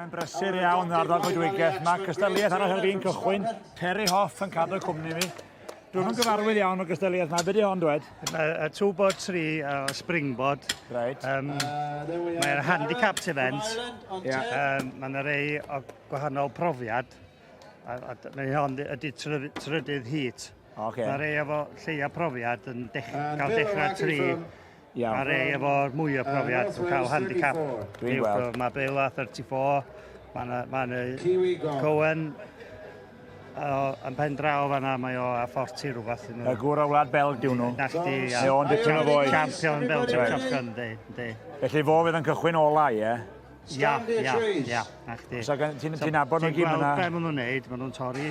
Mae'n brysur iawn ar ddod Goedwigaeth. Mae cystadleuaeth arall ar fi'n cychwyn. Terry Hoff yn cadw cwmni fi. Dwi'n nhw'n gyfarwydd iawn o cystadleuaeth. Mae beth i hon dwed? Y 2x3 Springboard. Right. Mae'n handicapped event. Mae'n rhai o gwahanol profiad. Mae hon ydy trydydd heat. Mae rhai efo lleia profiad yn cael dechrau 3. Mae rhai efo mwy o profiad yn cael handicap. Dwi'n gweld. Mae Bill a 34. Mae Cohen yn pen draw fan'na, mae o a 40 rhywbeth. Y gŵr o Wlad Belg diwn nhw. Nachdi. Mae o'n dipyn o foi. Champion Belgium champion, di. Felly fo fydd yn cychwyn ola, ie? Ia, nachdi. Ti'n nabod nhw gyd yna? Be maen nhw'n neud, maen nhw'n torri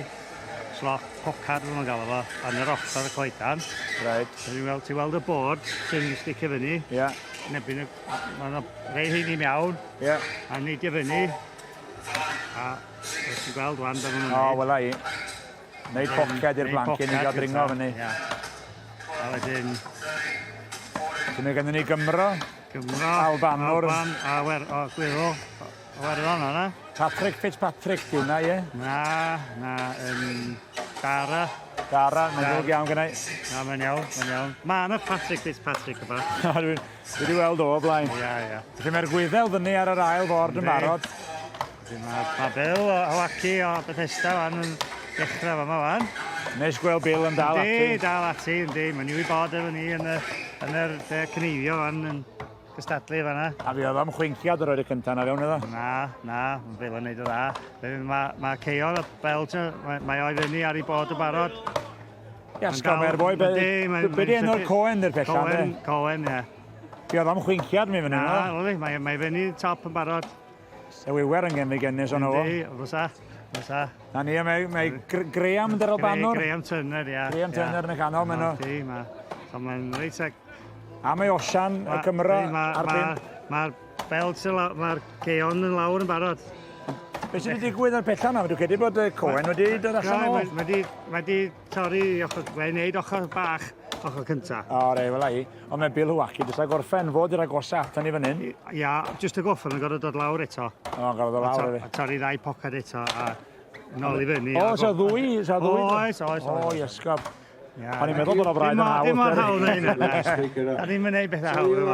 slot pocad maen nhw'n gael efo, yn yr ochr y coedan. Ti'n weld y bord sy'n sticio fyny. Nebyn, maen nhw'n rhai hyn i mewn, a neidio fyny. A ti'n gweld wan, be maen nhw'n neud. O, wela i. Neud pocad i'r blancyn i gael dringo fyny. A wedyn... Dyna gynnu ni Gymro. Albanwr. A Gwyrol. O Werddon yna. Patrick Fitzpatrick di hwnna, ie? Na, Dara. Dara, mae'n ddrwg iawn gynnau. Na, mae'n iawn. Mae yna Patrick Fitzpatrick yma. Dwi wedi weld o blaen. Ia. Felly mae'r gwyddel fyny ar yr ail ford yn barod. Mae Bill o Waci o Bethesda fan yn dechrau fama fan. Nes gweld Bill yn dal ati. Dal ati, yndi. Mae'n i bod efo ni yn yr cynifio fan yn gystadlu fan'na. A fi oedd am chwinkiad yr oed y cyntaf na fewn iddo? Na, mae'n Bill yn neud o dda. Mae Sioe o Belgium, mae o'i fyny ar ei bod o barod. Iasgob mae'r boi, be di enw'r Cohen i'r pechan? Cohen, ie. Fi oedd am chwinkiad mi fyny. Na, mae fyny top yn barod. Ewywer yn gennych gennys o'n o. Yndi, fysa. Na ni, mae Graham yn yr Albanwr. Graham Turner, ia. Graham Turner yn y canol, maen nhw. Mae'n reit ag... A mae Osian y Cymro ar bin. Mae'r Belgium, mae'r Keon yn lawr yn barod. Be sydd wedi digwydd ar pella yma? Dwi'n credu bod Cohen wedi dod allan o. Mae wedi torri, mae'n neud ochr bach, ochr cyntaf. O, rei, fel ai. Ond mae Bill Hwaki, dwi'n gorffen fod i'r agosa atan i fan hyn. Ia, jyst y goffon yn gorfod dod lawr eto. O, gorfod dod lawr efi. A torri ddau pocad eto a nôl i fyny. O, sa ddwy? Oes. O, iesgob. O'n i'n meddwl bod o braidd yn hawdd. Dim o'n hawdd yn hynny. A ddim yn neud bethau hawdd yn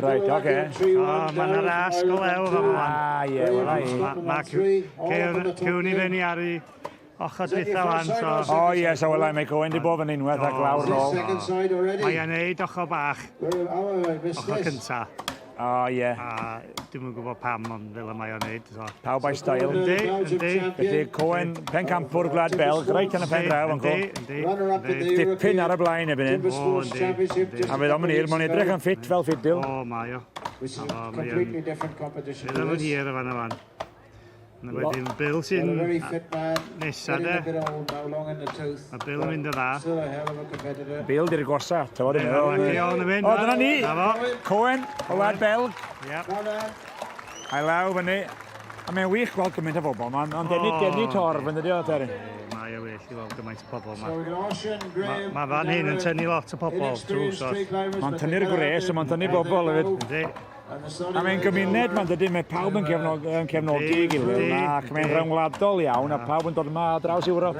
Reit, oce. Mae'n ras go lew fama. Ie, wel ai. Mae Cwn i fyny ar ei ochr dwytha fan. O ie, so wel ai, mae Cohen di bof yn unwaith ac lawr nôl. Mae'n neud ochr bach, ochr cynta. O ie. A dim yn gwybod pam, ond fel y mae o'n neud. Pawb a'i stael. Yndi. Felly Cohen, pencampwr Gwlad Belg, reit yn y pen draw yn co. Dipyn ar y blaen ebyn hyn. O, yndi. A fydd o'n edrych, mae'n edrych yn ffit fel ffidil. O, mae o. Fydd o'n hir y fan o fan. A wedyn Bill sy'n nesa de. Mae Bill yn mynd o dda. Bill di'r gorsa. O, dyna ni. Cohen, o Wlad Belg. A'i law fyny. A mae'n wych gweld gymaint o bobl. Mae'n denu torf yn dydi o, Terry? Mae o wych i weld gymaint o bobl yma. Mae fan hyn yn tynnu lot o bobl. Mae'n tynnu'r gwres a mae'n tynnu bobl hefyd. A mae'n gymuned, mae'n dydy, mae pawb yn cefnogi i gilydd, ac mae'n rhyngwladol iawn, a pawb yn dod yma draws Ewrop. O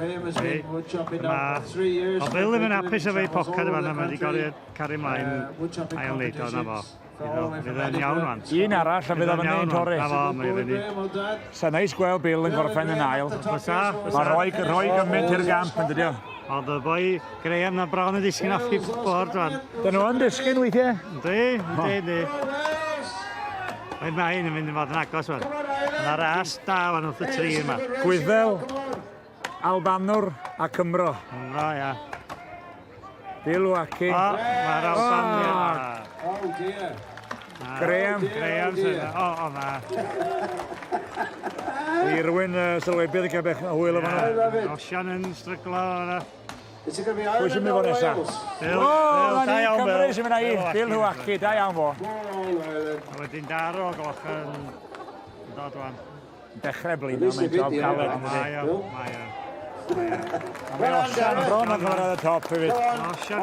Bill ddim yn hapus efo ei pocad yma, mae wedi gorau cario ymlaen a'i wneud o na fo. Fydd yn iawn fan. Un arall, a fydd o'n ein torri. Na fo, mae fyny. Sa neis gweld Bill yn gorffen yn ail. Mae rhoi gymaint i'r gamp yn dydi o. Ond y boi Graham na bron yn disgyn off i bord fan. Dyn nhw yn disgyn weithiau? Yndi. Mae hyn yn mynd i fod yn agos fan. Yna ras da fan wrth y tri yma. Gwyddel, Albanwr a Cymro. Cymro, ia. Bill Hwaki. O, mae'r Alban. Graham. O, na. I rywun sylwebydd yn cael bech hwyl o fan'na. Osian yn stryglo fan'na. Pwy sy'n mynd i fod nesaf? Bill, da iawn Cymru sy'n mynd i. Bill Hwaki, da iawn fo. A wedyn Daro o gloch yn dod wan. Dechrau blino, mae'n top caled. Mae o. A mae Osian bron yn cyrraedd y top hefyd. Osian.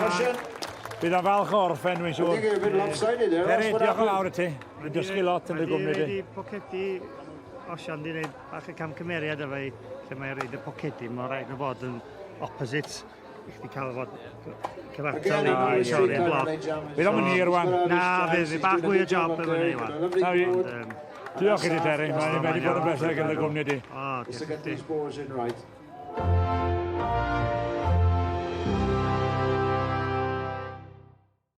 Bydd o'n falch o orffen, dwi'n siŵr. Terry, diolch yn lawr i ti. Mae'n dysgu lot yn dy gwmni di. Wedi pocedi achosion di wneud bach y camgymeriad efo lle mae'n rhaid y pocedi, mae'n rhaid nhw fod yn opposite. I chdi cael fod cyfartal i siori'r bloc. Bydd o'n mynd hir wan. Na, fydd bach mwy o job efo ni wan. Diolch i ti, Terry. Mae'n wedi bod yn bethau gyda'r gwmni di. O, diolch i ti.